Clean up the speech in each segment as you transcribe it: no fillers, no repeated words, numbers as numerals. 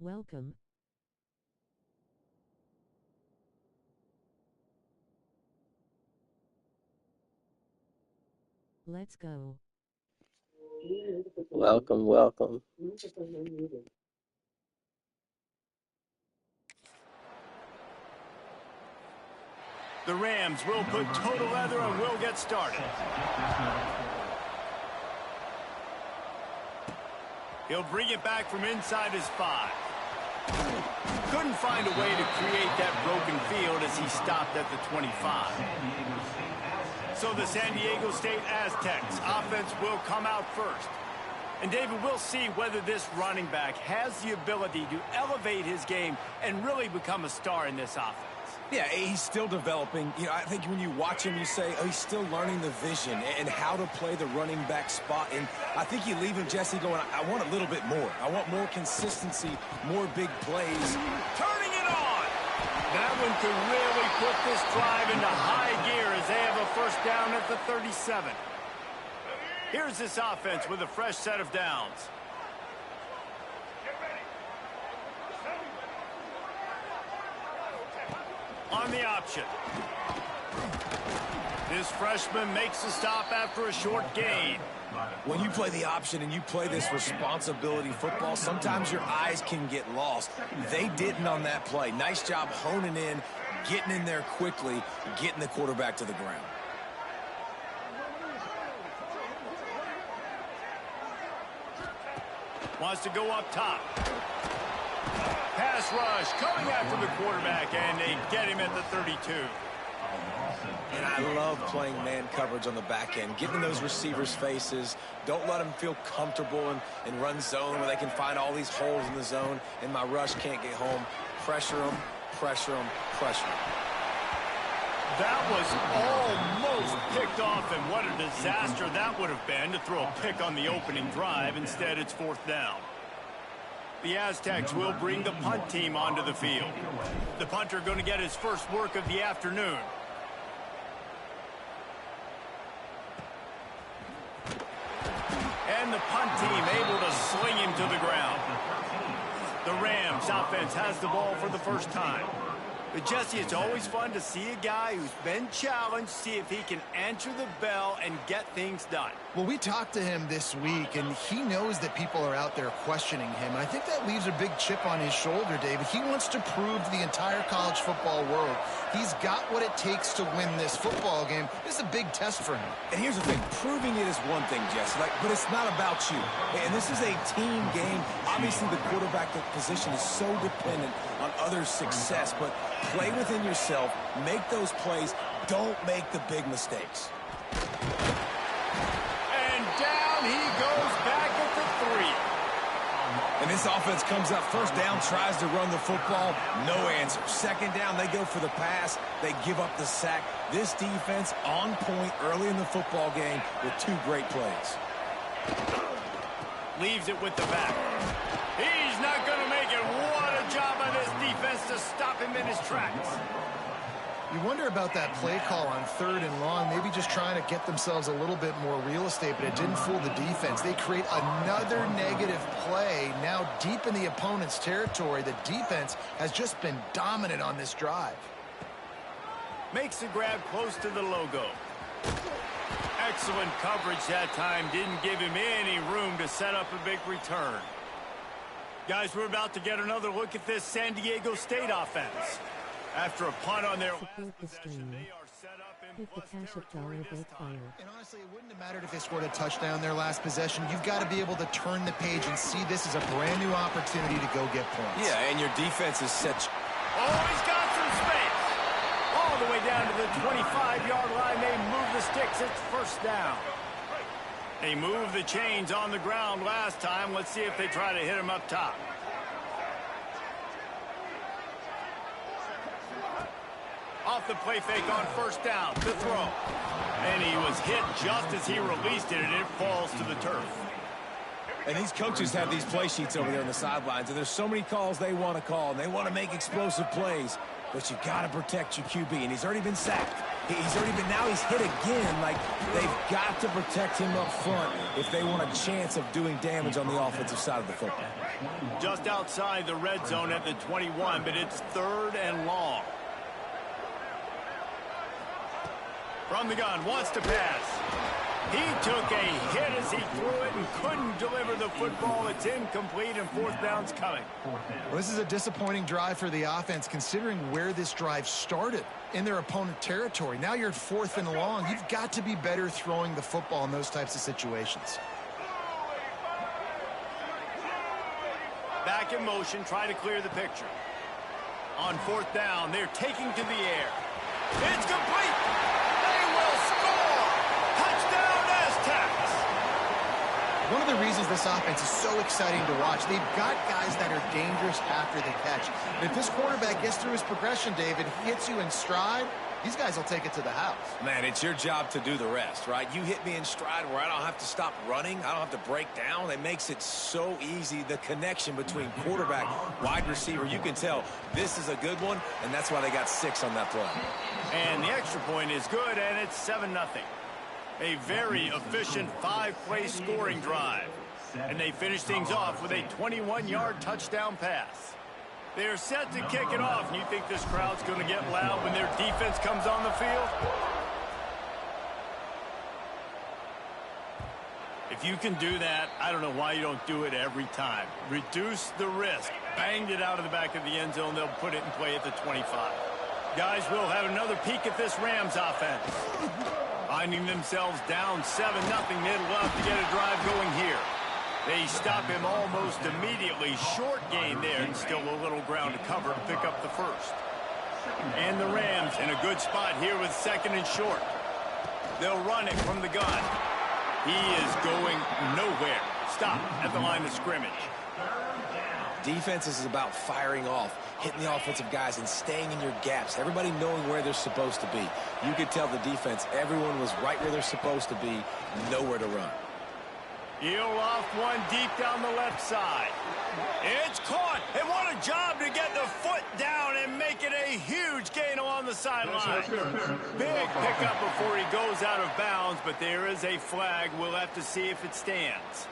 Welcome. Let's go. Welcome, welcome. The Rams will put total leather and will get started. He'll bring it back from inside his 5. Couldn't find a way to create that broken field as he stopped at the 25. So the San Diego State Aztecs offense will come out first. And David, we'll see whether this running back has the ability to elevate his game and really become a star in this offense. Yeah, he's still developing. You know, I think when you watch him, you say, oh, he's still learning the vision and how to play the running back spot. And I think you leave him, Jesse, going, I want a little bit more. I want more consistency, more big plays. Turning it on! That one could really put this drive into high gear as they have a first down at the 37. Here's this offense with a fresh set of downs. On the option. This freshman makes the stop after a short gain. When you play the option and you play this responsibility football, sometimes your eyes can get lost. They didn't on that play. Nice job honing in, getting in there quickly, getting the quarterback to the ground. Wants to go up top. Pass rush coming after the quarterback, and they get him at the 32. And I love playing man coverage on the back end, getting in those receivers' faces. Don't let them feel comfortable in run zone where they can find all these holes in the zone, and my rush can't get home. Pressure them, pressure them, pressure them. That was almost picked off, and what a disaster that would have been to throw a pick on the opening drive. Instead, it's 4th down. The Aztecs will bring the punt team onto the field. The punter going to get his first work of the afternoon. And the punt team able to sling him to the ground. The Rams offense has the ball for the first time. But, Jesse, it's always fun to see a guy who's been challenged, see if he can answer the bell and get things done. Well, we talked to him this week, and he knows that people are out there questioning him. And I think that leaves a big chip on his shoulder, David. He wants to prove to the entire college football world he's got what it takes to win this football game. This is a big test for him. And here's the thing. Proving it is one thing, Jesse, but it's not about you. And this is a team game. Obviously, the quarterback position is so dependent on others' success, but play within yourself, make those plays, don't make the big mistakes. And down he goes back at the 3. And this offense comes up first down, tries to run the football, no answer. Second down, they go for the pass, they give up the sack. This defense on point early in the football game with 2 great plays. Leaves it with the back. He's not going to make it. What a job by this defense to stop him in his tracks. You wonder about that play call on 3rd and long, maybe just trying to get themselves a little bit more real estate, but it didn't fool the defense. They create another negative play now deep in the opponent's territory. The defense has just been dominant on this drive. Makes the grab close to the logo. Excellent coverage that time. Didn't give him any room to set up a big return. Guys, we're about to get another look at this San Diego State offense. After a punt on their last possession, they are set up in plus territory this time. And honestly, it wouldn't have mattered if they scored a touchdown their last possession. You've got to be able to turn the page and see this as a brand new opportunity to go get points. Yeah, and your defense is set. Oh, he's got some space. All the way down to the 25-yard line. They move the sticks. It's first down. They moved the chains on the ground last time. Let's see if they try to hit him up top. Off the play fake on first down to throw. And he was hit just as he released it, and it falls to the turf. And these coaches have these play sheets over there on the sidelines, and there's so many calls they want to call, and they want to make explosive plays. But you got to protect your QB, and he's already been sacked. Now he's hit again. Like, they've got to protect him up front if they want a chance of doing damage on the offensive side of the football. Just outside the red zone at the 21, but it's 3rd and long. From the gun, wants to pass. He took a hit as he threw it and couldn't deliver the football. It's incomplete, and 4th down's coming. Well, this is a disappointing drive for the offense, considering where this drive started, in their opponent territory. Now you're at 4th and long. You've got to be better throwing the football in those types of situations. Back in motion, try to clear the picture. On 4th down, they're taking to the air. It's complete. They will score. Touchdown, Aztecs. One of the reasons this offense is so exciting to watch, they've got guys that are dangerous after the catch. And if this quarterback gets through his progression, David, he hits you in stride, these guys will take it to the house. Man, it's your job to do the rest, right? You hit me in stride where I don't have to stop running. I don't have to break down. It makes it so easy. The connection between quarterback, wide receiver, you can tell this is a good one, and that's why they got 6 on that play. And the extra point is good, and it's 7-0. A very efficient 5-play scoring drive. And they finish things off with a 21-yard touchdown pass. They're set to kick it off, and you think this crowd's going to get loud when their defense comes on the field? If you can do that, I don't know why you don't do it every time. Reduce the risk. Banged it out of the back of the end zone. They'll put it in play at the 25. Guys, we'll have another peek at this Rams offense. Finding themselves down 7-0, they'd love to get a drive going here. They stop him almost immediately. Short gain there, and still a little ground to cover to pick up the first. And the Rams in a good spot here with 2nd and short. They'll run it from the gun. He is going nowhere. Stop at the line of scrimmage. Defense is about firing off, hitting the offensive guys, and staying in your gaps. Everybody knowing where they're supposed to be. You could tell the defense, everyone was right where they're supposed to be, nowhere to run. Heel off one deep down the left side. It's caught, and what a job to get the foot down and make it a huge gain along the sideline. Big pickup before he goes out of bounds, but there is a flag. We'll have to see if it stands.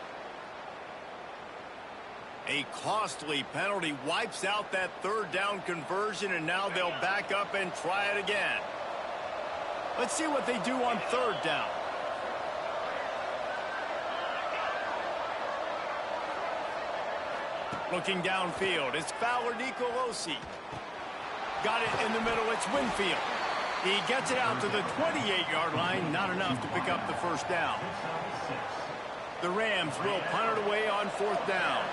A costly penalty wipes out that 3rd down conversion, and now they'll back up and try it again. Let's see what they do on 3rd down. Looking downfield, it's Fowler Nicolosi. Got it in the middle, it's Winfield. He gets it out to the 28-yard line, not enough to pick up the 1st down. The Rams will punt it away on 4th down.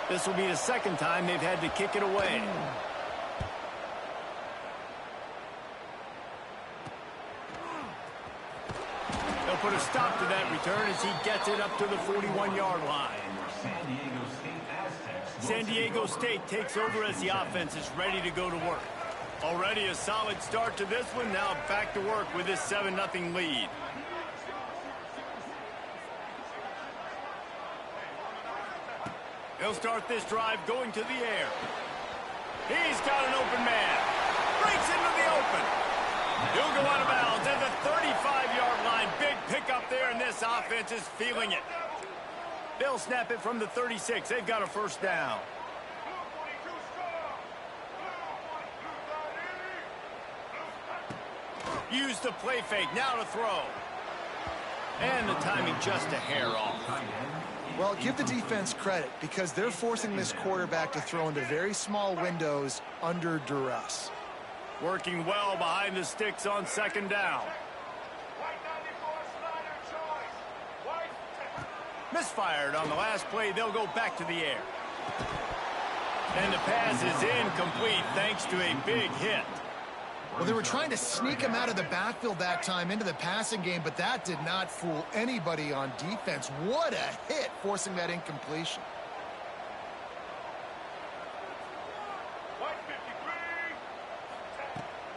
This will be the 2nd time they've had to kick it away. They'll put a stop to that return as he gets it up to the 41-yard line. San Diego State takes over as the offense is ready to go to work. Already a solid start to this one. Now back to work with this 7-0 lead. He'll start this drive going to the air. He's got an open man. Breaks into the open. He'll go out of bounds at the 35-yard line. Big pickup there, and this offense is feeling it. They'll snap it from the 36. They've got a 1st down. Use the play fake. Now to throw. And the timing just a hair off. Well, give the defense credit because they're forcing this quarterback to throw into very small windows under duress. Working well behind the sticks on 2nd down. Misfired on the last play. They'll go back to the air. And the pass is incomplete thanks to a big hit. Well, they were trying to sneak him out of the backfield that time into the passing game, but that did not fool anybody on defense. What a hit, forcing that incompletion.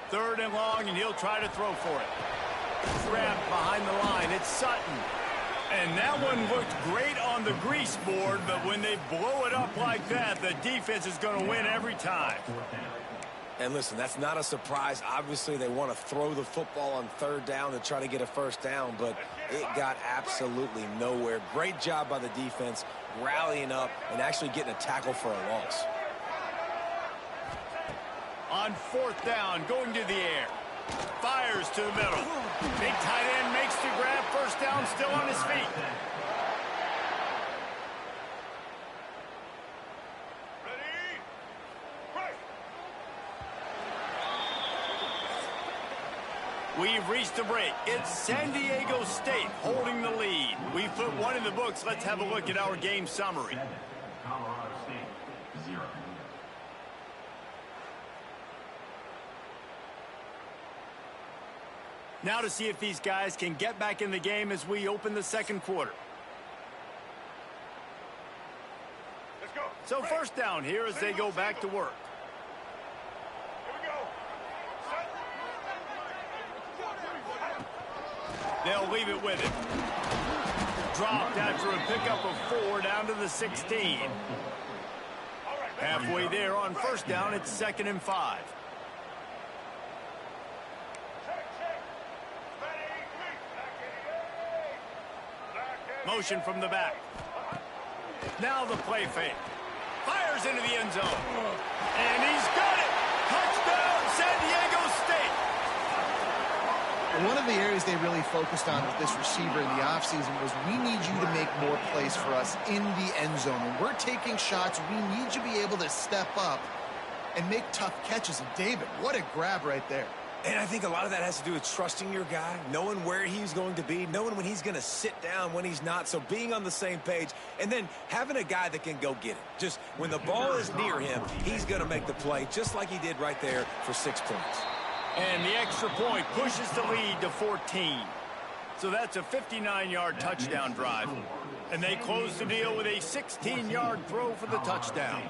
Third and long, and he'll try to throw for it. Grabbed behind the line. It's Sutton. And that one looked great on the grease board, but when they blow it up like that, the defense is going to win every time. And listen, that's not a surprise. Obviously, they want to throw the football on third down to try to get a first down, but it got absolutely nowhere. Great job by the defense rallying up and actually getting a tackle for a loss. On fourth down, going to the air. Fires to the middle. Big tight end makes the grab. First down, still on his feet. We've reached the break. It's San Diego State holding the lead. We've put one in the books. Let's have a look at our game summary. Colorado State, 0. Now to see if these guys can get back in the game as we open the second quarter. Let's go. So first down here as they go back to work. They'll leave it with him. Dropped after a pickup of 4 down to the 16. Halfway there on first down, it's 2nd and 5. Motion from the back. Now the play fake. Fires into the end zone. And he's got it. Touchdown, San Diego State. One of the areas they really focused on with this receiver in the offseason was we need you to make more plays for us in the end zone. When we're taking shots, we need you to be able to step up and make tough catches. And David, what a grab right there. And I think a lot of that has to do with trusting your guy, knowing where he's going to be, knowing when he's going to sit down, when he's not. So being on the same page, and then having a guy that can go get it. Just when the ball is near him, he's going to make the play, just like he did right there for 6 points. And the extra point pushes the lead to 14. So that's a 59-yard touchdown drive. And they close the deal with a 16-yard throw for the touchdown.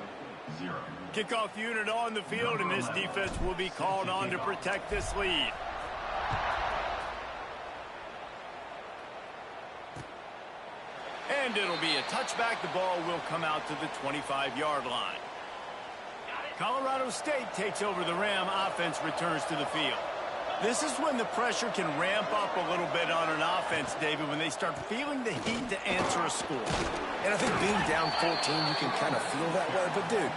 Kickoff unit on the field, and this defense will be called on to protect this lead. And it'll be a touchback. The ball will come out to the 25-yard line. Colorado State takes over the Ram. Offense returns to the field. This is when the pressure can ramp up a little bit on an offense, David, when they start feeling the heat to answer a score. And I think being down 14, you can kind of feel that way. But, dude,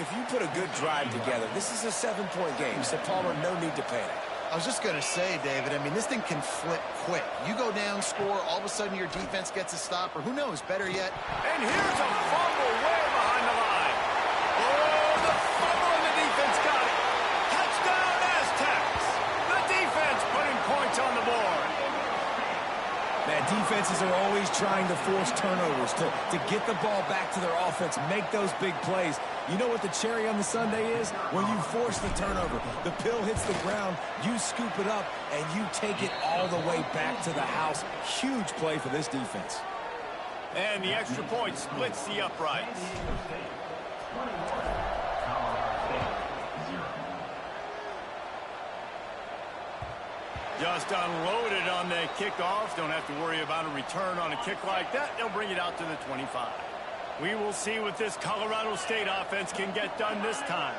if you put a good drive together, this is a 7-point game. So, Palmer, no need to panic. I was just going to say, David, I mean, this thing can flip quick. You go down, score, all of a sudden your defense gets a stop, or who knows, better yet. And here's a fumble way behind the line. Oh, the fumble, and the defense got it. Touchdown, Aztecs. The defense putting points on the board. Man, defenses are always trying to force turnovers, to get the ball back to their offense, make those big plays. You know what the cherry on the sundae is? When you force the turnover, the pill hits the ground, you scoop it up, and you take it all the way back to the house. Huge play for this defense. And the extra point splits the uprights. Just unloaded on the kickoff. Don't have to worry about a return on a kick like that. They'll bring it out to the 25. We will see what this Colorado State offense can get done this time.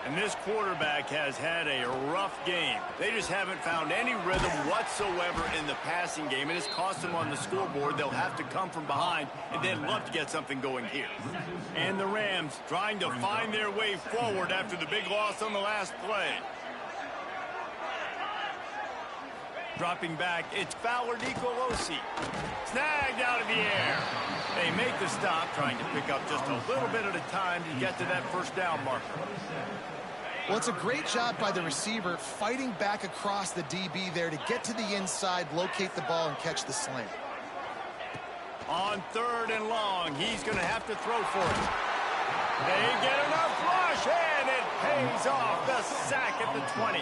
And this quarterback has had a rough game. They just haven't found any rhythm whatsoever in the passing game. It has cost them on the scoreboard. They'll have to come from behind and then love to get something going here. And the Rams trying to find their way forward after the big loss on the last play. Dropping back, it's Fowler Nicolosi. Snagged out of the air. They make the stop, trying to pick up just a little bit at a time to get to that first down marker. Well, it's a great job by the receiver fighting back across the DB there to get to the inside, locate the ball, and catch the slam. On 3rd and long, he's going to have to throw for it. They get enough rush, and it pays off. The sack at the 20.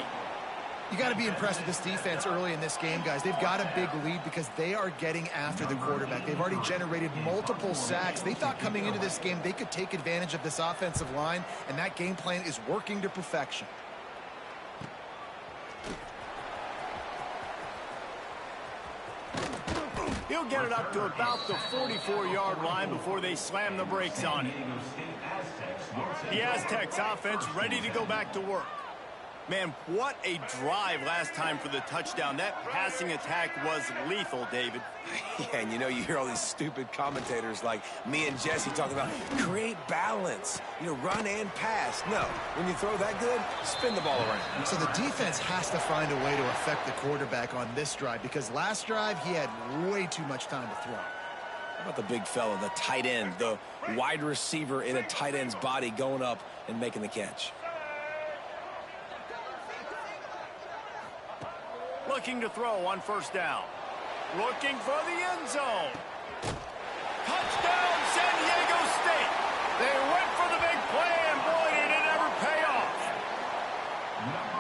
You got to be impressed with this defense early in this game, guys. They've got a big lead because they are getting after the quarterback. They've already generated multiple sacks. They thought coming into this game they could take advantage of this offensive line, and that game plan is working to perfection. He'll get it up to about the 44-yard line before they slam the brakes on it. The Aztecs offense ready to go back to work. Man, what a drive last time for the touchdown. That passing attack was lethal, David. Yeah, and you hear all these stupid commentators like me and Jesse talking about create balance, run and pass. No, when you throw that good, spin the ball around. So the defense has to find a way to affect the quarterback on this drive because last drive he had way too much time to throw. How about the big fella, the tight end, the wide receiver in a tight end's body going up and making the catch? Looking to throw on first down. Looking for the end zone. Touchdown, San Diego State. They went for the big play, and boy, did it ever pay off.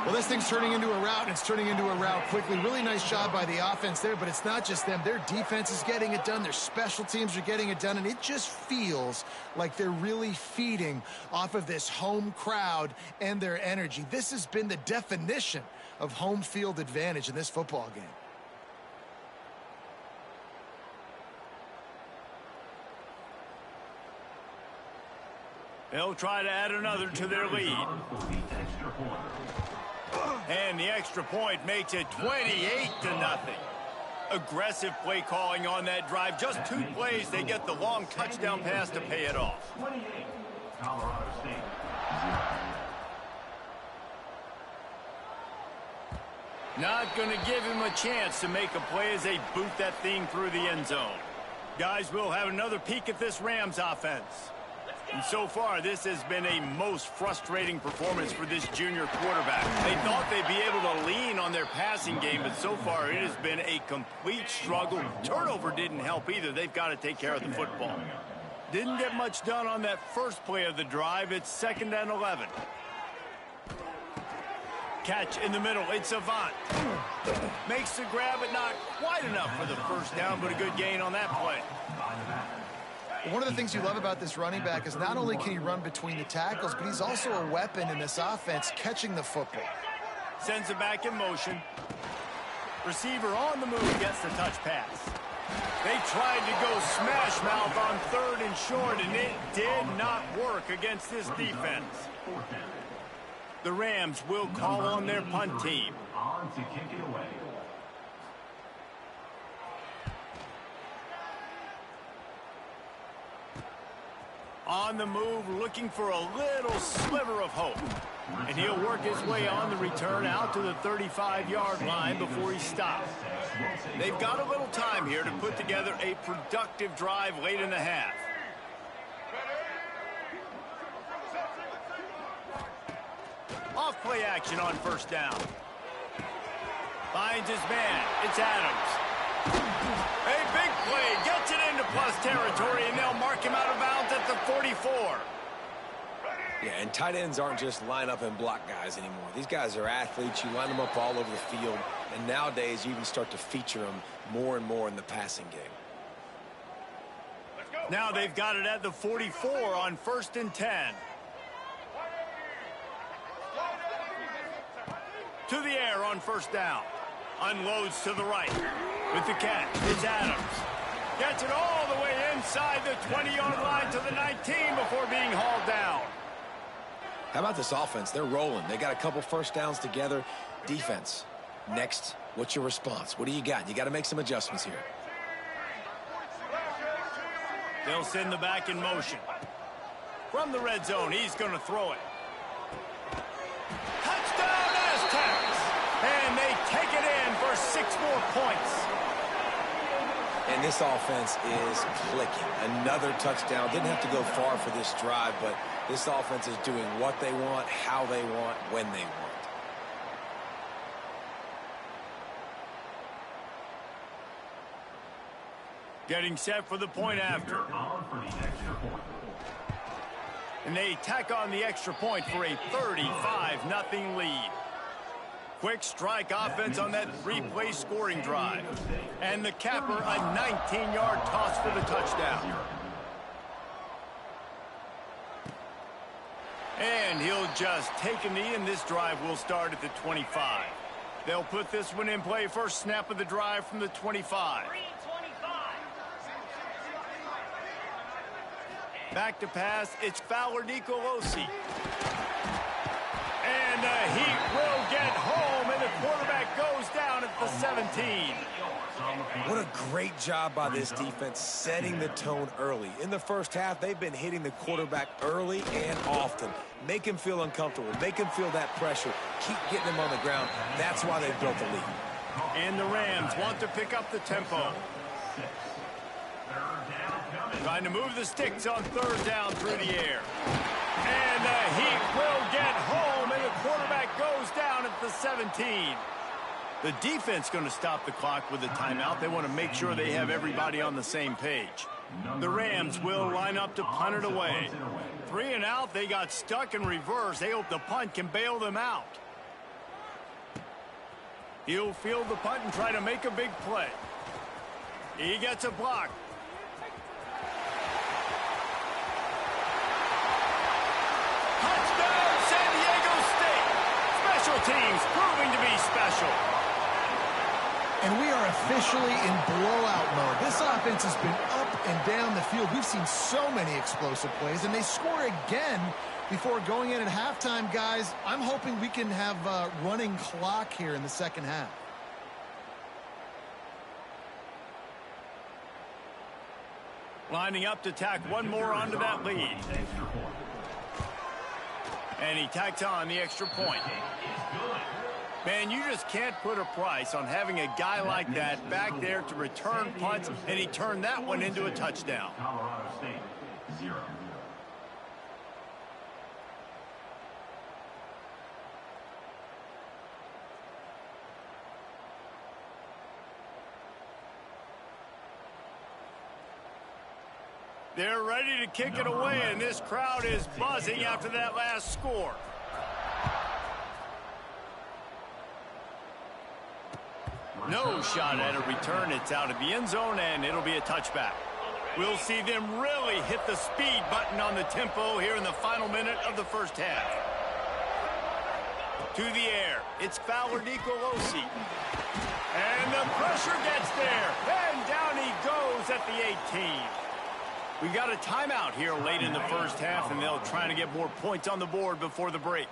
Well, this thing's turning into a route, and it's turning into a route quickly. Really nice job by the offense there, but it's not just them. Their defense is getting it done. Their special teams are getting it done, and it just feels like they're really feeding off of this home crowd and their energy. This has been the definition of home field advantage in this football game. They'll try to add another to their lead. And the extra point makes it 28-0. Aggressive play calling on that drive. Just 2 plays, they get the long touchdown pass to pay it off. 28, Colorado State, 0. Not going to give him a chance to make a play as they boot that thing through the end zone. Guys, we'll have another peek at this Rams offense. And so far, this has been a most frustrating performance for this junior quarterback. They thought they'd be able to lean on their passing game, but so far it has been a complete struggle. Turnover didn't help either. They've got to take care of the football. Didn't get much done on that first play of the drive. It's 2nd and 11. Catch in the middle. It's Avant. Makes the grab, but not quite enough for the first down, but a good gain on that play. One of the things you love about this running back is not only can he run between the tackles, but he's also a weapon in this offense catching the football. Sends it back in motion. Receiver on the move gets the touch pass. They tried to go smash mouth on 3rd and short, and it did not work against this defense. The Rams will call on their punt team. On to kick it away. On the move, looking for a little sliver of hope. And he'll work his way on the return out to the 35-yard line before he stops. They've got a little time here to put together a productive drive late in the half. Off play action on first down. Finds his man. It's Adams. A big play. Gets it into plus territory, and they'll mark him out of bounds at the 44. Yeah, and tight ends aren't just line up and block guys anymore. These guys are athletes. You line them up all over the field, and nowadays you even start to feature them more and more in the passing game. Now they've got it at the 44 on 1st and 10. To the air on first down. Unloads to the right. With the catch, it's Adams. Gets it all the way inside the 20-yard line to the 19 before being hauled down. How about this offense? They're rolling. They got a couple first downs together. Defense. Next, what's your response? What do you got? You got to make some adjustments here. They'll send the back in motion. From the red zone, he's going to throw it. Touchdown, Aztecs! And they take it in for 6 more points. And this offense is clicking. Another touchdown. Didn't have to go far for this drive, but this offense is doing what they want, how they want, when they want. Getting set for the point after. And they tack on the extra point for a 35-0 lead. Quick strike offense on that 3-play scoring drive. And the capper, a 19-yard toss for the touchdown. And he'll just take a knee, and this drive will start at the 25. They'll put this one in play first snap of the drive from the 25. Back to pass, it's Fowler Nicolosi. And the heat will 17. What a great job by this defense setting the tone early. In the first half, they've been hitting the quarterback early and often. Make him feel uncomfortable. Make him feel that pressure. Keep getting him on the ground. That's why they built the lead. And the Rams want to pick up the tempo. Trying to move the sticks on third down through the air. And the Heat will get home, and the quarterback goes down at the 17. The defense going to stop the clock with a timeout. They want to make sure they have everybody on the same page. The Rams will line up to punt it away. 3 and out, they got stuck in reverse. They hope the punt can bail them out. He'll field the punt and try to make a big play. He gets a block. Touchdown, San Diego State. Special teams proving to be special. And we are officially in blowout mode. This offense has been up and down the field. We've seen so many explosive plays, and they score again before going in at halftime, guys. I'm hoping we can have a running clock here in the second half. Lining up to tack one more onto that lead. And he tacks on the extra point. Man, you just can't put a price on having a guy like that back there to return punts, and he turned that one into a touchdown. Colorado State, 0. They're ready to kick it away, and this crowd is buzzing after that last score. No shot at a return. It's out of the end zone, and it'll be a touchback. We'll see them really hit the speed button on the tempo here in the final minute of the first half. To the air. It's Fowler Nicolosi. And the pressure gets there. And down he goes at the 18. We got a timeout here late in the first half, and they'll try to get more points on the board before the break.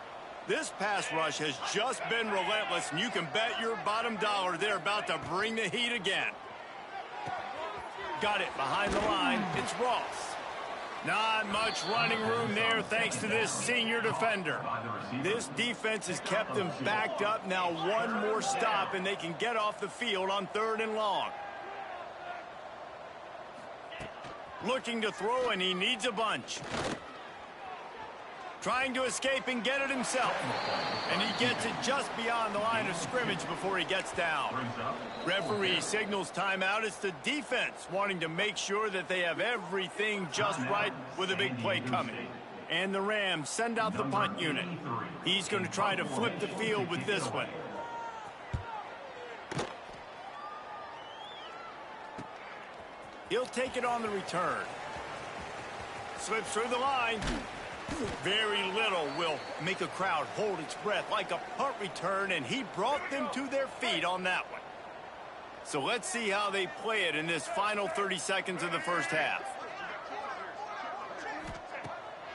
This pass rush has just been relentless, and you can bet your bottom dollar they're about to bring the heat again. Got it behind the line. It's Ross. Not much running room there thanks to this senior defender. This defense has kept them backed up. Now one more stop, and they can get off the field on 3rd and long. Looking to throw, and he needs a bunch. Trying to escape and get it himself. And he gets it just beyond the line of scrimmage before he gets down. Referee signals timeout. It's the defense wanting to make sure that they have everything just right with a big play coming. And the Rams send out the punt unit. He's going to try to flip the field with this one. He'll take it on the return. Slips through the line. Very little will make a crowd hold its breath like a punt return, and he brought them to their feet on that one. So let's see how they play it in this final 30 seconds of the first half.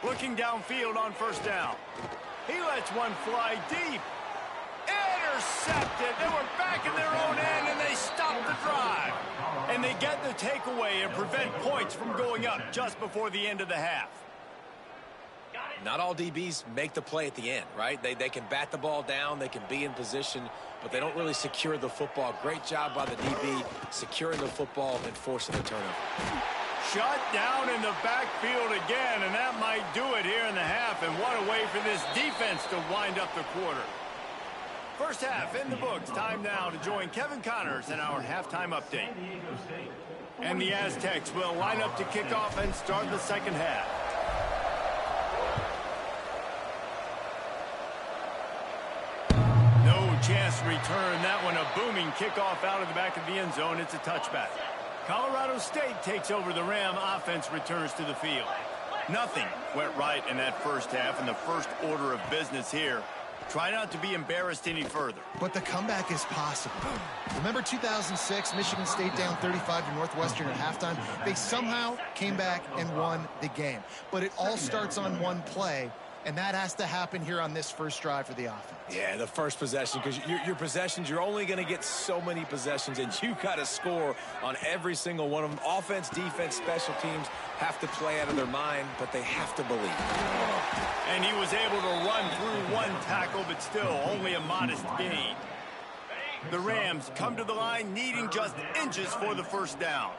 Looking downfield on 1st down. He lets one fly deep. Intercepted. They were back in their own end, and they stopped the drive. And they get the takeaway and prevent points from going up just before the end of the half. Not all DBs make the play at the end, right? They can bat the ball down, they can be in position, but they don't really secure the football. Great job by the DB securing the football and forcing the turnover. Shut down in the backfield again, and that might do it here in the half. And what a way for this defense to wind up the quarter. First half in the books. Time now to join Kevin Connors in our halftime update. And the Aztecs will line up to kick off and start the second half. Chance to return that one. A booming kickoff out of the back of the end zone. It's a touchback. Colorado State takes over. The Ram offense returns to the field. Nothing went right in that first half, and the first order of business here. Try not to be embarrassed any further. But the comeback is possible. Remember 2006, Michigan State down 35 to Northwestern at halftime? They somehow came back and won the game. But it all starts on one play. And that has to happen here on this first drive for the offense. Yeah, the first possession, because your possessions, you're only going to get so many possessions, and you got to score on every single one of them. Offense, defense, special teams have to play out of their mind, but they have to believe. And he was able to run through one tackle, but still only a modest gain. The Rams come to the line needing just inches for the first down.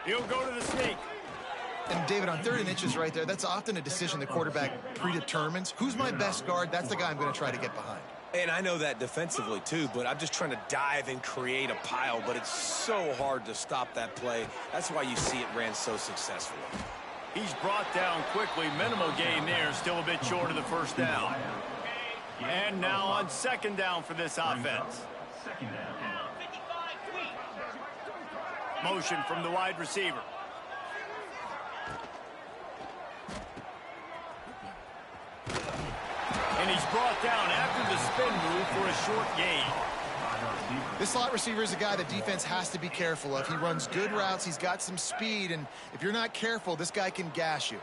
He'll go to the sneak. And, David, on 3rd and inches right there, that's often a decision the quarterback predetermines. Who's my best guard? That's the guy I'm going to try to get behind. And I know that defensively, too, but I'm just trying to dive and create a pile, but it's so hard to stop that play. That's why you see it ran so successfully. He's brought down quickly. Minimal gain there, still a bit short of the first down. And now on 2nd down for this offense. Motion from the wide receiver. And he's brought down after the spin move for a short gain. This slot receiver is a guy the defense has to be careful of. He runs good routes. He's got some speed. And if you're not careful, this guy can gash you.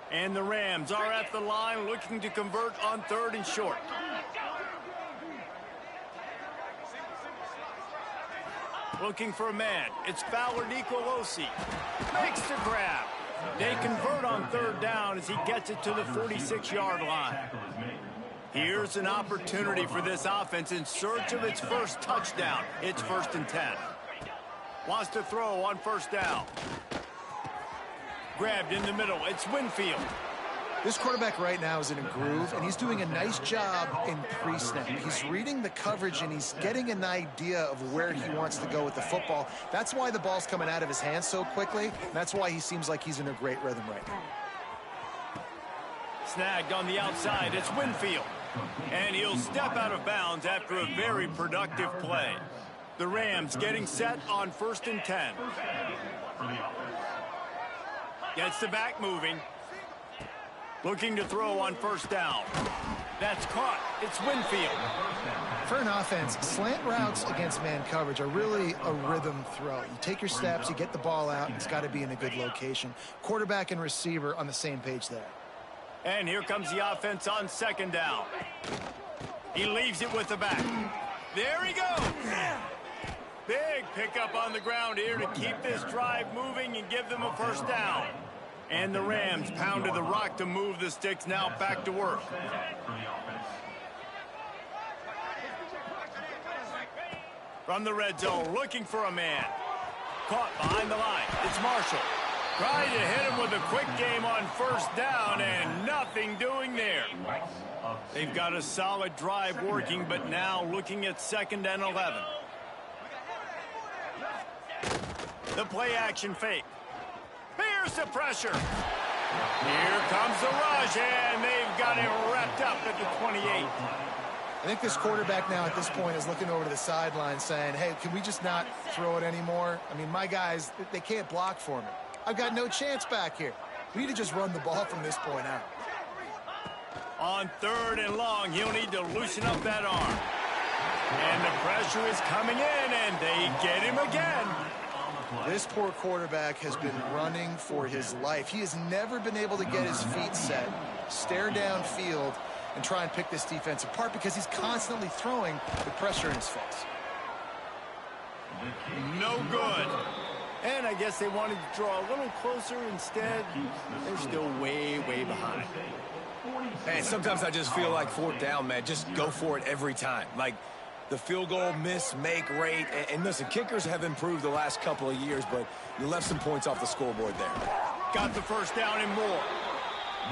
And the Rams are at the line looking to convert on 3rd and short. Looking for a man. It's Fowler Nicolosi. Makes the grab. They convert on 3rd down as he gets it to the 46-yard line. Here's an opportunity for this offense in search of its first touchdown. It's 1st and 10. Wants to throw on 1st down. Grabbed in the middle. It's Winfield. This quarterback right now is in a groove, and he's doing a nice job in pre-snap. He's reading the coverage, and he's getting an idea of where he wants to go with the football. That's why the ball's coming out of his hands so quickly, and that's why he seems like he's in a great rhythm right now. Snagged on the outside. It's Winfield. And he'll step out of bounds after a very productive play. The Rams getting set on 1st and 10. Gets the back moving. Looking to throw on 1st down. That's caught. It's Winfield. For an offense, slant routes against man coverage are really a rhythm throw. You take your steps, you get the ball out, and it's got to be in a good location. Quarterback and receiver on the same page there. And here comes the offense on 2nd down. He leaves it with the back. There he goes. Big pickup on the ground here to keep this drive moving and give them a 1st down. And the Rams pounded the rock to move the sticks, now back to work. From the red zone, looking for a man. Caught behind the line. It's Marshall. Trying to hit him with a quick game on 1st down, and nothing doing there. They've got a solid drive working, but now looking at 2nd and 11. The play action fake. Here's the pressure. Here comes the rush, and they've got him wrapped up at the 28. I think this quarterback now at this point is looking over to the sideline saying, hey, can we just not throw it anymore? I mean, my guys, they can't block for me. I've got no chance back here. We need to just run the ball from this point out. On 3rd and long, he'll need to loosen up that arm. And the pressure is coming in, and they get him again. This poor quarterback has been running for his life. He has never been able to get his feet set, stare downfield, and try and pick this defense apart because he's constantly throwing with pressure in his face. No good. And I guess they wanted to draw a little closer. Instead, they're still way, way behind. And sometimes I just feel like 4th down, man, just go for it every time. Like the field goal miss, make rate. And listen, kickers have improved the last couple of years, but you left some points off the scoreboard there. Got the 1st down and more.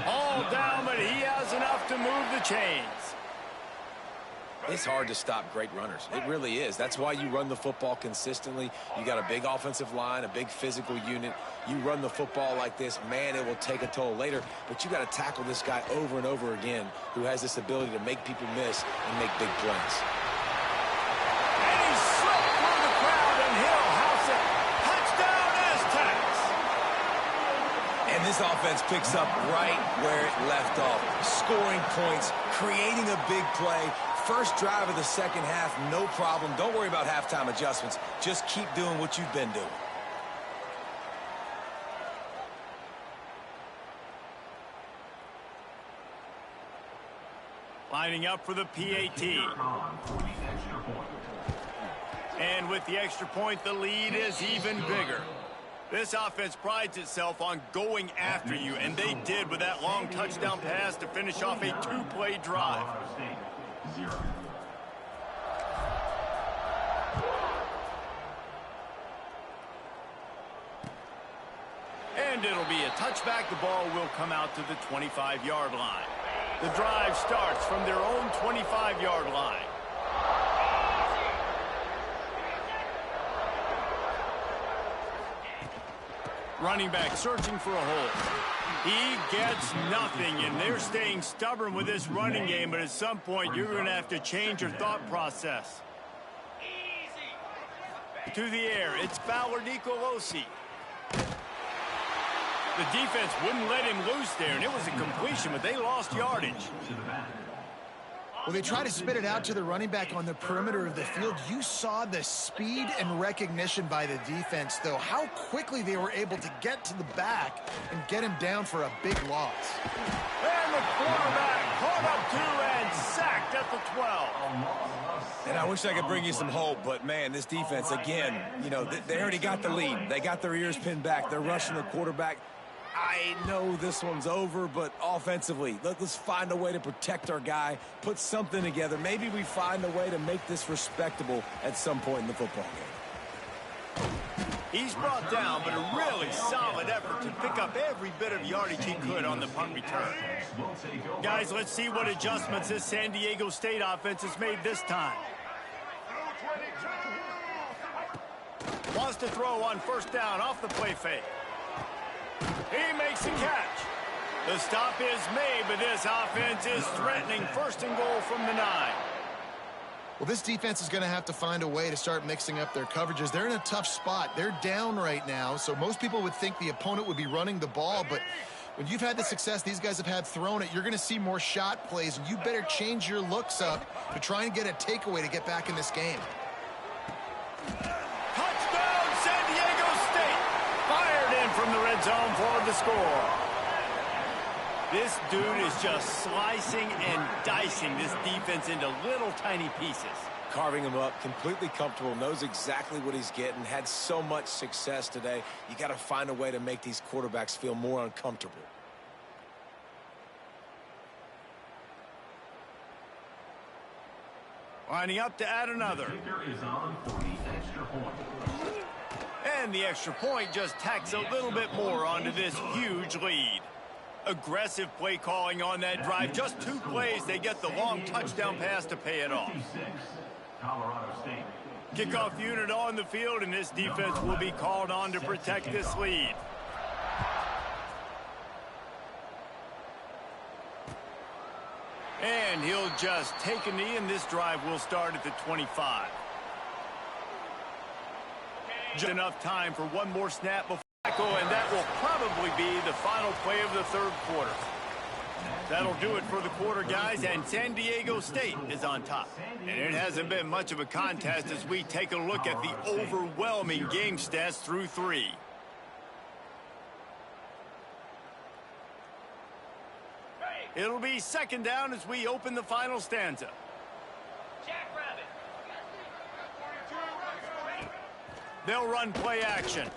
All down, but he has enough to move the chains. It's hard to stop great runners. It really is. That's why you run the football consistently. You got a big offensive line, a big physical unit. You run the football like this, man, it will take a toll later. But you got to tackle this guy over and over again who has this ability to make people miss and make big plays. And he slipped through the crowd, and he'll house it. Touchdown, Aztecs! And this offense picks up right where it left off. Scoring points, creating a big play. First drive of the 2nd half, no problem. Don't worry about halftime adjustments. Just keep doing what you've been doing. Lining up for the PAT. And with the extra point, the lead is even bigger. This offense prides itself on going after you, and they did with that long touchdown pass to finish off a two-play drive. And it'll be a touchback. The ball will come out to the 25-yard line. The drive starts from their own 25-yard line. Running back searching for a hole. He gets nothing, and they're staying stubborn with this running game, but at some point you're going to have to change your thought process. To the air, it's Fowler Nicolosi. The defense wouldn't let him loose there, and it was a completion, but they lost yardage. Well, they try to spit it out to the running back on the perimeter of the field. You saw the speed and recognition by the defense, though, how quickly they were able to get to the back and get him down for a big loss. And the quarterback caught up to and sacked at the 12. And I wish I could bring you some hope, but, man, this defense, again, you know, they already got the lead. They got their ears pinned back. They're rushing the quarterback. I know this one's over, but offensively, let's find a way to protect our guy, put something together. Maybe we find a way to make this respectable at some point in the football game. He's brought down, but a really solid effort to pick up every bit of yardage he could on the punt return. Guys, let's see what adjustments this San Diego State offense has made this time. Wants to throw on first down off the play fake. He makes the catch. The stop is made, but this offense is threatening first and goal from the 9. Well, this defense is going to have to find a way to start mixing up their coverages. They're in a tough spot. They're down right now, so most people would think the opponent would be running the ball, but when you've had the success these guys have had throwing it, you're going to see more shot plays, and you better change your looks up to try and get a takeaway to get back in this game. From the red zone for the score. This dude is just slicing and dicing this defense into little tiny pieces. Carving him up, completely comfortable, knows exactly what he's getting, had so much success today. You got to find a way to make these quarterbacks feel more uncomfortable. Lining up to add another. And the extra point just tacks a little bit more onto this huge lead. Aggressive play calling on that drive. Just 2 plays, they get the long touchdown pass to pay it off. Kickoff unit on the field, and this defense will be called on to protect this lead. And he'll just take a knee, and this drive will start at the 25. Just enough time for one more snap before tackle, and that will probably be the final play of the third quarter. That'll do it for the quarter, guys, and San Diego State is on top. And it hasn't been much of a contest as we take a look at the overwhelming game stats through 3. It'll be second down as we open the final stanza. They'll run play action.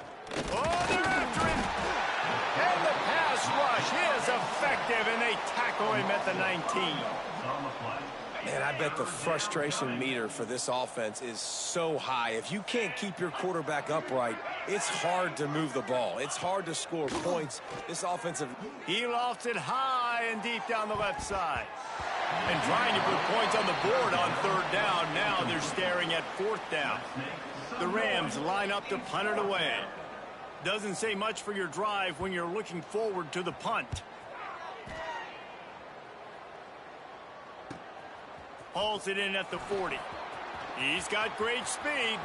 Oh, they're after him. And the pass rush is effective, and they tackle him at the 19. Man, I bet the frustration meter for this offense is so high. If you can't keep your quarterback upright, it's hard to move the ball. It's hard to score points. This offensive... He lofts it high and deep down the left side. And trying to put points on the board on third down. Now they're staring at fourth down. The Rams line up to punt it away. Doesn't say much for your drive when you're looking forward to the punt. Hauls it in at the 40. He's got great speed.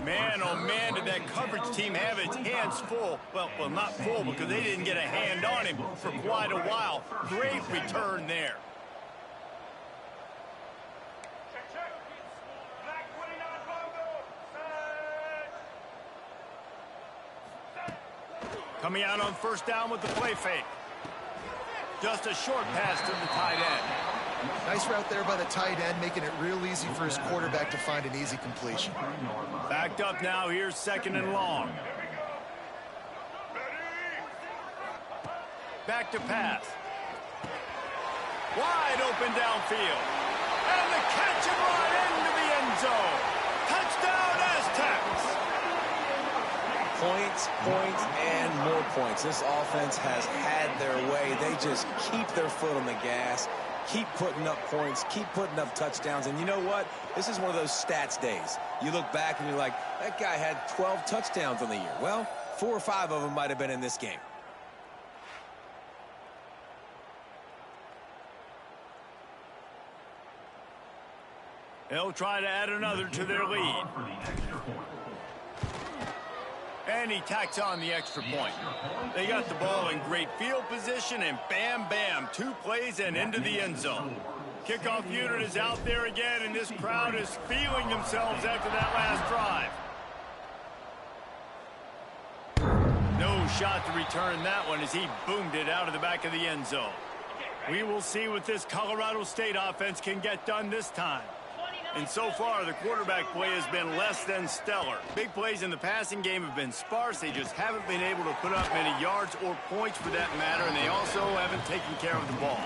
Man, oh man, did that coverage team have its hands full. Well, not full because they didn't get a hand on him for quite a while. Great return there. Coming out on first down with the play fake. Just a short pass to the tight end. Nice route there by the tight end, making it real easy for his quarterback to find an easy completion. Backed up now. Here's 2nd and long. Back to pass. Wide open downfield. And the catch and run into the end zone. Touchdown, Aztecs. Points, points, and more points. This offense has had their way. They just keep their foot on the gas, keep putting up points, keep putting up touchdowns. And you know what? This is one of those stats days. You look back and you're like, that guy had 12 touchdowns on the year. Well, 4 or 5 of them might have been in this game. They'll try to add another to their lead. And he tacks on the extra point. They got the ball in great field position, and bam, bam, 2 plays and into the end zone. Kickoff unit is out there again, and this crowd is feeling themselves after that last drive. No shot to return that one as he boomed it out of the back of the end zone. We will see what this Colorado State offense can get done this time. And so far, the quarterback play has been less than stellar. Big plays in the passing game have been sparse. They just haven't been able to put up many yards or points for that matter, and they also haven't taken care of the ball.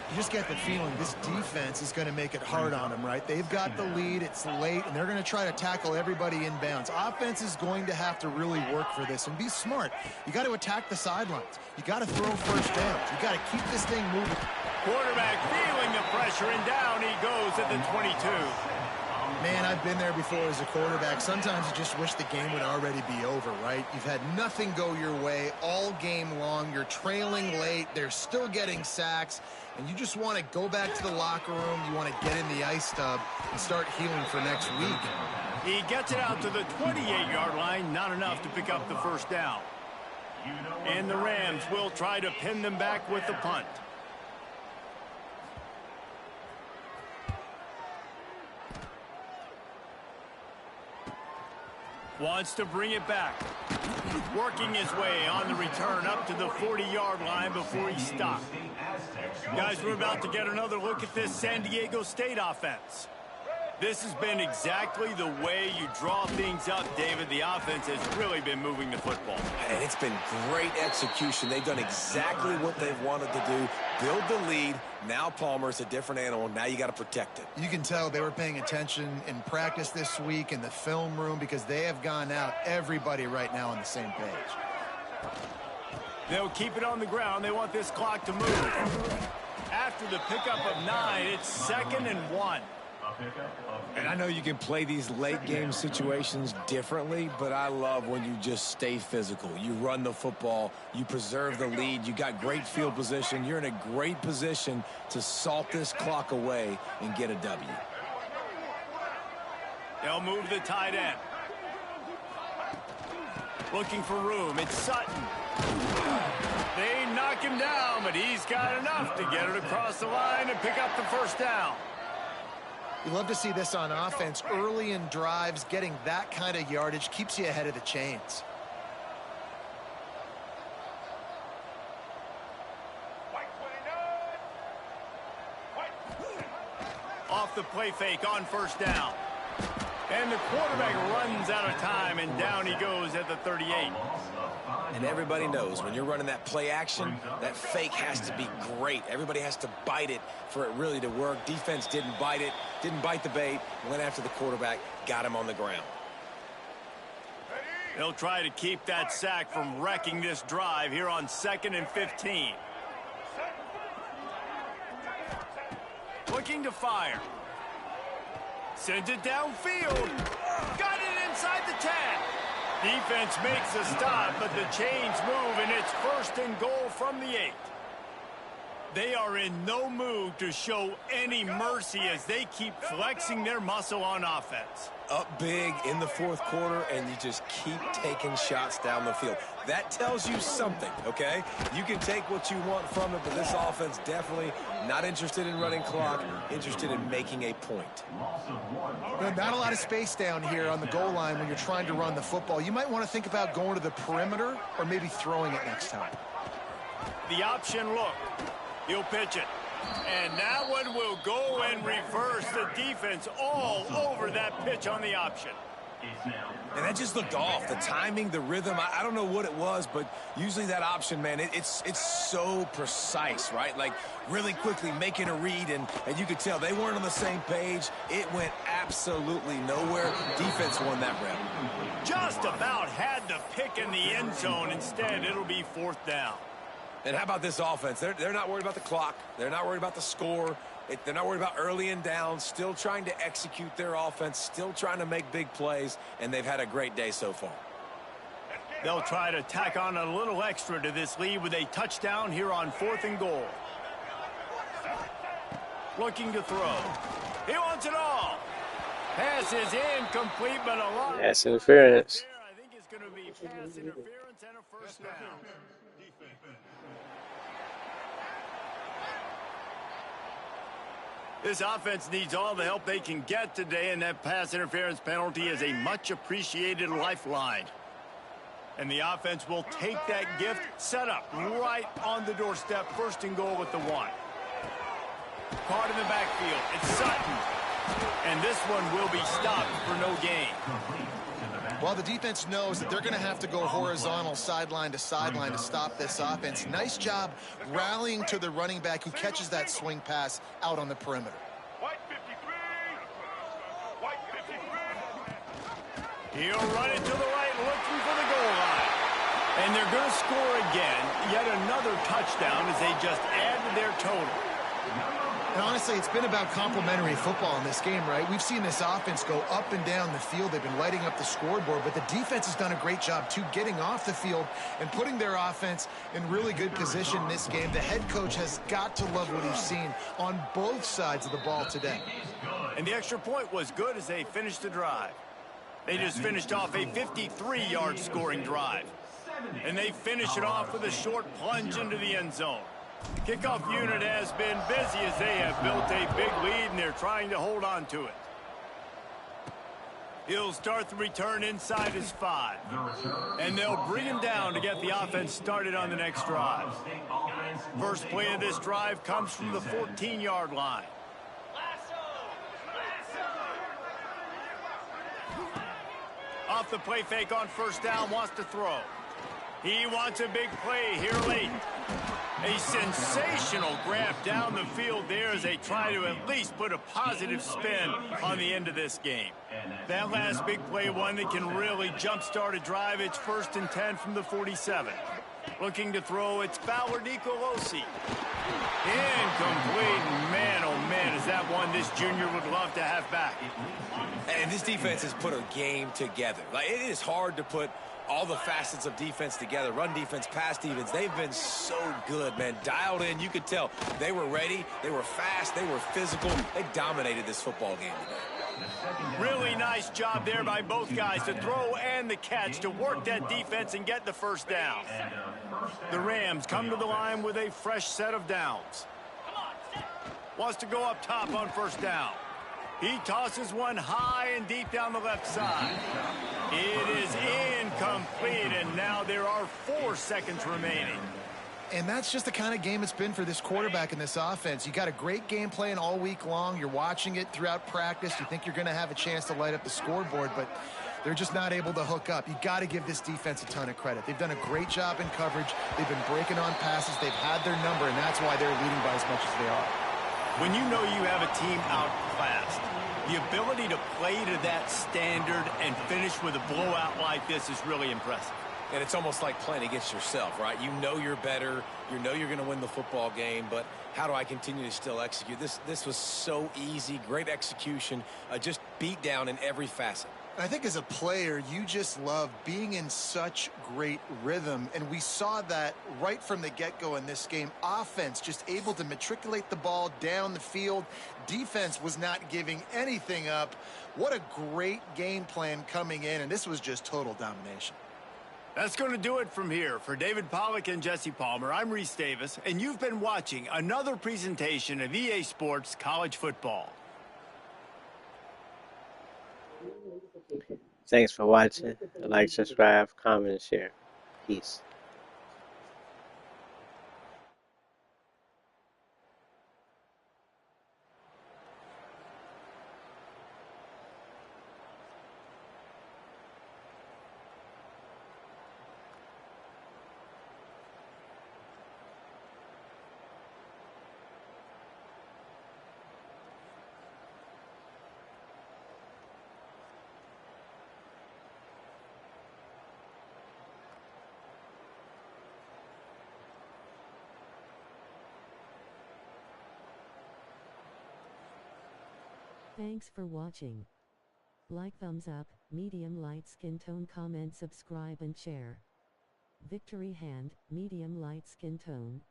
You just get the feeling this defense is going to make it hard on them, right? They've got the lead, it's late, and they're going to try to tackle everybody inbounds. Offense is going to have to really work for this and be smart. You got to attack the sidelines. You got to throw first downs. You got to keep this thing moving. Quarterback feeling the pressure, and down he goes at the 22. Man, I've been there before as a quarterback. Sometimes you just wish the game would already be over, right? You've had nothing go your way all game long. You're trailing late. They're still getting sacks. And you just want to go back to the locker room. You want to get in the ice tub and start healing for next week. He gets it out to the 28-yard line. Not enough to pick up the first down. And the Rams will try to pin them back with the punt. Wants to bring it back. Working his way on the return up to the 40-yard line before he stopped. Guys, we're about to get another look at this San Diego State offense. This has been exactly the way you draw things up, David. The offense has really been moving the football. And it's been great execution. They've done exactly what they've wanted to do. Build the lead. Now Palmer's a different animal. Now you got to protect it. You can tell they were paying attention in practice this week in the film room because they have gone out everybody right now on the same page. They'll keep it on the ground. They want this clock to move. After the pickup of 9, it's 2nd and 1. And I know you can play these late game situations differently, but I love when you just stay physical. You run the football, you preserve the lead, you got great field position, you're in a great position to salt this clock away and get a W. They'll move the tight end. Looking for room, it's Sutton. They knock him down, but he's got enough to get it across the line and pick up the first down. You love to see this on offense. Early in drives, getting that kind of yardage keeps you ahead of the chains. Off the play fake on first down. And the quarterback runs out of time, and down he goes at the 38. And everybody knows when you're running that play action, that fake has to be great. Everybody has to bite it for it really to work. Defense didn't bite it, didn't bite the bait, went after the quarterback, got him on the ground. They'll try to keep that sack from wrecking this drive here on 2nd and 15. Looking to fire. Sends it downfield. Got it inside the 10. Defense makes a stop, but the chains move, and it's 1st and goal from the 8. They are in no mood to show any mercy as they keep flexing their muscle on offense. Up big in the 4th quarter, and you just keep taking shots down the field. That tells you something, okay? You can take what you want from it, but this offense definitely not interested in running clock, interested in making a point. Not a lot of space down here on the goal line when you're trying to run the football. You might want to think about going to the perimeter or maybe throwing it next time. the option look. He'll pitch it. And that one will go and reverse the defense all over that pitch on the option. And that just looked off. The timing, the rhythm, I don't know what it was, but usually that option, man, it's so precise, right? Like really quickly making a read, and you could tell they weren't on the same page. It went absolutely nowhere. Defense won that round. Just about had the pick in the end zone. Instead, it'll be 4th down. And how about this offense? They're not worried about the clock. They're not worried about the score. They're not worried about early and down. Still trying to execute their offense. Still trying to make big plays. And they've had a great day so far. They'll try to tack on a little extra to this lead with a touchdown here on 4th and goal. Looking to throw. He wants it all. Pass is incomplete, but a lot. That's interference. I think it's going to be pass interference and a 1st down. This offense needs all the help they can get today, and that pass interference penalty is a much-appreciated lifeline. And the offense will take that gift, set up right on the doorstep, 1st and goal with the 1. Caught in the backfield. It's Sutton. And this one will be stopped for no gain. Well, the defense knows that they're going to have to go horizontal sideline to sideline to stop this offense. Nice job rallying to the running back who catches that swing pass out on the perimeter. He'll run it to the right, looking for the goal line. And they're going to score again. Yet another touchdown as they just add to their total. And honestly, it's been about complementary football in this game, right? We've seen this offense go up and down the field. They've been lighting up the scoreboard, but the defense has done a great job, too, getting off the field and putting their offense in really good position in this game. The head coach has got to love what he's seen on both sides of the ball today. And the extra point was good as they finished the drive. They just finished off a 53-yard scoring drive. And they finish it off with a short plunge into the end zone. The kickoff unit has been busy as they have built a big lead, and they're trying to hold on to it. He'll start the return inside his 5. And they'll bring him down to get the offense started on the next drive. First play of this drive comes from the 14-yard line. Off the play fake on 1st down, wants to throw. He wants a big play here late. A sensational grab down the field there as they try to at least put a positive spin on the end of this game. That last big play, one that can really jumpstart a drive. It's 1st and 10 from the 47. Looking to throw, it's Fowler Nicolosi. Incomplete. Man, oh man, is that one this junior would love to have back. And this defense has put a game together. Like, it is hard to put all the facets of defense together. Run defense, pass defense. They've been so good, man. Dialed in. You could tell they were ready. They were fast. They were physical. They dominated this football game today. Really nice job there by both guys to throw and the catch to work that defense and get the 1st down. The Rams come to the line with a fresh set of downs. Wants to go up top on 1st down. He tosses one high and deep down the left side. It is incomplete, and now there are 4 seconds remaining. And that's just the kind of game it's been for this quarterback in this offense. You got a great game plan all week long. You're watching it throughout practice. You think you're going to have a chance to light up the scoreboard, but they're just not able to hook up. You got to give this defense a ton of credit. They've done a great job in coverage. They've been breaking on passes. They've had their number, and that's why they're leading by as much as they are. When you know you have a team outclassed, the ability to play to that standard and finish with a blowout like this is really impressive. And it's almost like playing against yourself, right? You know you're better. You know you're going to win the football game, but how do I continue to still execute? This was so easy, great execution, just beat down in every facet. I think as a player, you just love being in such great rhythm, and we saw that right from the get-go in this game. Offense just able to matriculate the ball down the field. Defense was not giving anything up. What a great game plan coming in, and this was just total domination. That's going to do it from here. For David Pollack and Jesse Palmer, I'm Reese Davis, and you've been watching another presentation of EA Sports College Football. Thanks for watching. Like, subscribe, comment, and share. Peace. Thanks for watching. Like, thumbs up, medium light skin tone, comment, subscribe and share. Victory hand, medium light skin tone.